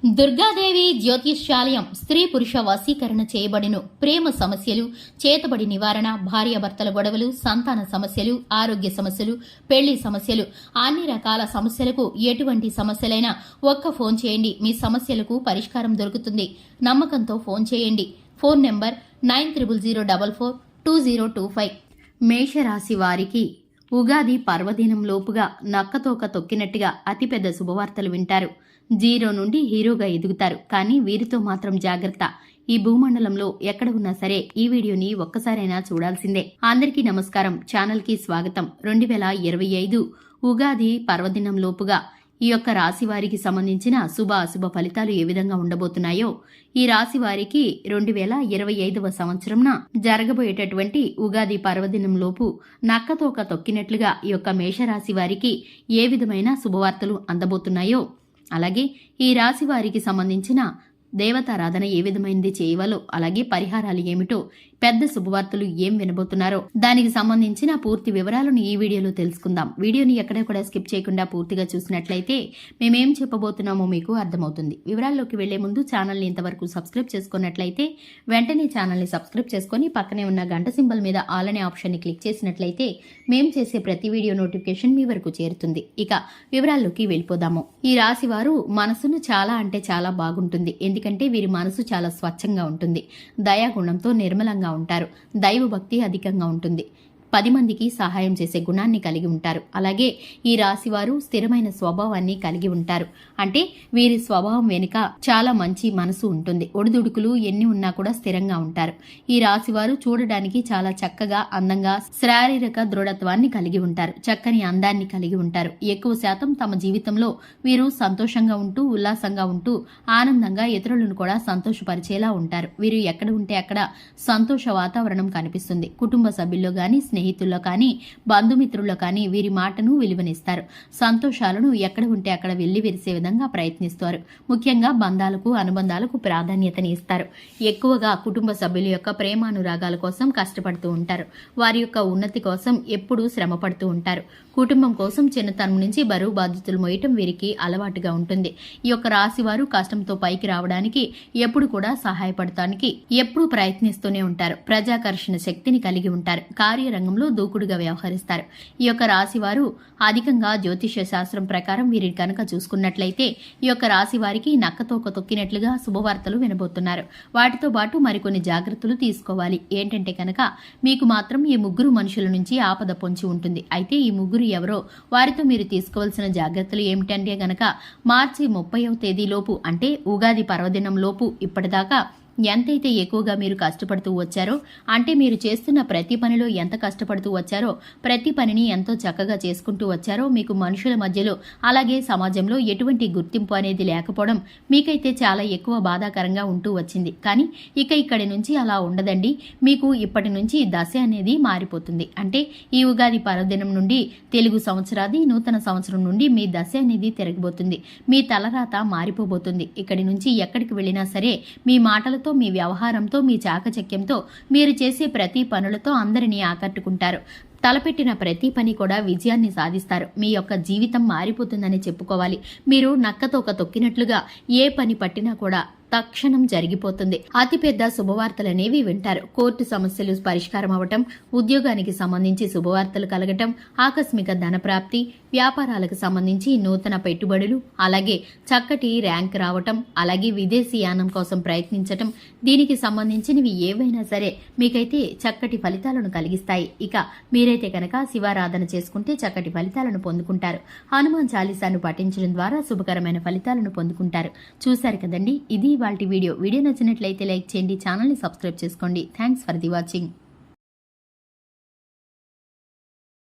దుర్గాదేవి జ్యోతిష్యాలయం స్త్రీ పురుష వశీకరణ చేయబడిను. ప్రేమ సమస్యలు, చేతబడి నివారణ, భార్యాభర్తల గొడవలు, సంతాన సమస్యలు, ఆరోగ్య సమస్యలు, పెళ్లి సమస్యలు, అన్ని రకాల సమస్యలకు ఎటువంటి సమస్యలైనా ఒక్క ఫోన్ చేయండి, మీ సమస్యలకు పరిష్కారం దొరుకుతుంది. నమ్మకంతో ఫోన్ చేయండి. Phone number 9004442025. మేషరాశి వారికి ఉగాది పర్వదినం లోపుగా నక్కతోక తొక్కినట్టుగా అతిపెద్ద శుభవార్తలు వింటారు. జీరో నుండి హీరోగా ఎదుగుతారు. కానీ వీరితో మాత్రం జాగ్రత్త. ఈ భూమండలంలో ఎక్కడ ఉన్నా సరే ఈ వీడియోని ఒక్కసారైనా చూడాల్సిందే. అందరికీ నమస్కారం. ఛానల్ కి స్వాగతం. 2025 ఉగాది పర్వదినం లోపుగా ఈ యొక్క రాశి వారికి సంబంధించిన శుభ అశుభ ఫలితాలు ఏ విధంగా ఉండబోతున్నాయో, ఈ రాశి వారికి 2025వ సంవత్సరంన జరగబోయేటటువంటి ఉగాది పర్వదినం లోపు నక్కతోక తొక్కినట్లుగా ఈ యొక్క మేషరాశి వారికి ఏ విధమైన శుభవార్తలు అందబోతున్నాయో, అలాగే ఈ రాశి వారికి సంబంధించిన దేవతారాధన ఏ విధమైనది చేయవాలో, అలాగే పరిహారాలు ఏమిటో, పెద్ద శుభవార్తలు ఏం వినబోతున్నారో దానికి సంబంధించిన పూర్తి వివరాలను ఈ వీడియోలో తెలుసుకుందాం. వీడియోని ఎక్కడ కూడా స్కిప్ చేయకుండా పూర్తిగా చూసినట్లయితే మేమేం చెప్పబోతున్నామో మీకు అర్థమవుతుంది. వివరాల్లోకి వెళ్లే ముందు ఛానల్ని ఇంతవరకు సబ్స్క్రైబ్ చేసుకున్నట్లయితే వెంటనే ఛానల్ని సబ్స్క్రైబ్ చేసుకుని పక్కనే ఉన్న గంట సింబల్ మీద ఆల్ అనే ఆప్షన్ని క్లిక్ చేసినట్లయితే మేం చేసే ప్రతి వీడియో నోటిఫికేషన్ మీ వరకు చేరుతుంది. ఇక వివరాల్లోకి వెళ్ళిపోదాము. ఈ రాశి వారు మనసును చాలా అంటే చాలా బాగుంటుంది. ఎందుకంటే వీరి మనసు చాలా స్వచ్ఛంగా ఉంటుంది. దయాగుణంతో నిర్మలంగా ఉంటారు. దైవభక్తి అధికంగా ఉంటుంది. 10 మందికి సహాయం చేసే గుణాన్ని కలిగి ఉంటారు. అలాగే ఈ రాశి వారు స్థిరమైన స్వభావాన్ని కలిగి ఉంటారు. అంటే వీరి స్వభావం వెనుక చాలా మంచి మనసు ఉంటుంది. ఒడిదుడుకులు ఎన్ని ఉన్నా కూడా స్థిరంగా ఉంటారు. ఈ రాశి వారు చూడడానికి చాలా చక్కగా, అందంగా, శారీరక దృఢత్వాన్ని కలిగి ఉంటారు. చక్కని అందాన్ని కలిగి ఉంటారు. ఎక్కువ శాతం తమ జీవితంలో వీరు సంతోషంగా ఉంటూ, ఉల్లాసంగా ఉంటూ, ఆనందంగా ఇతరులను కూడా సంతోషపరిచేలా ఉంటారు. వీరు ఎక్కడ ఉంటే అక్కడ సంతోష వాతావరణం కనిపిస్తుంది. కుటుంబ సభ్యుల్లో గాని, స్నేహితుల్లో కానీ, బంధుమిత్రుల్లో కానీ వీరి మాటను విలువనిస్తారు. సంతోషాలను ఎక్కడ ఉంటే అక్కడ వెళ్లి విరిసే విధంగా ప్రయత్నిస్తారు. ముఖ్యంగా బంధాలకు, అనుబంధాలకు ప్రాధాన్యతని ఇస్తారు. ఎక్కువగా కుటుంబ సభ్యుల యొక్క ప్రేమానురాగాల కోసం కష్టపడుతూ ఉంటారు. వారి యొక్క ఉన్నతి కోసం ఎప్పుడూ శ్రమ పడుతూ ఉంటారు. కుటుంబం కోసం చిన్నతనం నుంచి బరువు బాధ్యతలు మోయటం వీరికి అలవాటుగా ఉంటుంది. ఈ యొక్క రాశి వారు కష్టంతో పైకి రావడానికి ఎప్పుడు కూడా సహాయపడటానికి ఎప్పుడూ ప్రయత్నిస్తూనే ఉంటారు. ప్రజాకర్షణ శక్తిని కలిగి ఉంటారు. కార్యరంగంలో దూకుడుగా వ్యవహరిస్తారు. ఈ యొక్క రాశి వారు అధికంగా జ్యోతిష్య శాస్త్రం ప్రకారం వీరిని కనుక చూసుకున్నట్లయితే ఈ యొక్క రాశి వారికి నక్కతోక తొక్కినట్లుగా శుభవార్తలు వినబోతున్నారు. వాటితో పాటు మరికొన్ని జాగ్రత్తలు తీసుకోవాలి. ఏంటంటే కనుక మీకు మాత్రం ఈ ముగ్గురు మనుషుల నుంచి ఆపద పొంచి ఉంటుంది. అయితే ఈ ముగ్గురు ఎవరో, వారితో మీరు తీసుకోవాల్సిన జాగ్రత్తలు ఏమిటంటే గనక మార్చి 30వ తేదీ లోపు, అంటే ఉగాది పర్వదినం లోపు ఇప్పటిదాకా ఎంతైతే ఎక్కువగా మీరు కష్టపడుతూ వచ్చారో, అంటే మీరు చేస్తున్న ప్రతి పనిలో ఎంత కష్టపడుతూ వచ్చారో, ప్రతి పనిని ఎంతో చక్కగా చేసుకుంటూ వచ్చారో, మీకు మనుషుల మధ్యలో అలాగే సమాజంలో ఎటువంటి గుర్తింపు అనేది లేకపోవడం మీకైతే చాలా ఎక్కువ బాధాకరంగా ఉంటూ వచ్చింది. కానీ ఇక్కడి నుంచి అలా ఉండదండి. మీకు ఇప్పటి నుంచి దశ అనేది మారిపోతుంది. అంటే ఈ ఉగాది పర్వదినం నుండి తెలుగు సంవత్సరాది నూతన సంవత్సరం నుండి మీ దశ అనేది తిరగబోతుంది. మీ తలరాత మారిపోబోతుంది. ఇక్కడి నుంచి ఎక్కడికి వెళ్ళినా సరే మీ మాటలతో, మీ వ్యవహారంతో, మీ చాకచక్యంతో, మీరు చేసే ప్రతి పనులతో అందరినీ ఆకట్టుకుంటారు. తలపెట్టిన ప్రతి పని కూడా విజయాన్ని సాధిస్తారు. మీ యొక్క జీవితం మారిపోతుందని చెప్పుకోవాలి. మీరు నక్కతోక తొక్కినట్లుగా ఏ పని పట్టినా కూడా తక్షణం జరిగిపోతుంది. అతిపెద్ద శుభవార్తలనేవి వింటారు. కోర్టు సమస్యలు పరిష్కారం అవటం, ఉద్యోగానికి సంబంధించి శుభవార్తలు కలగటం, ఆకస్మిక ధనప్రాప్తి, వ్యాపారాలకు సంబంధించి నూతన పెట్టుబడులు, అలాగే చక్కటి ర్యాంక్ రావటం, అలాగే విదేశీ యానం కోసం ప్రయత్నించటం, దీనికి సంబంధించినవి ఏవైనా సరే మీకైతే చక్కటి ఫలితాలను కలిగిస్తాయి. ఇక మీరైతే కనుక శివారాధన చేసుకుంటే చక్కటి ఫలితాలను పొందుకుంటారు. హనుమాన్ చాలీసాను పఠించడం ద్వారా శుభకరమైన ఫలితాలను పొందుకుంటారు. చూశారు కదండి, ఇది వాటి వీడియో నచ్చినట్లయితే లైక్ చేయండి, ఛానల్ని సబ్స్క్రైబ్ చేసుకోండి. Thanks for the watching.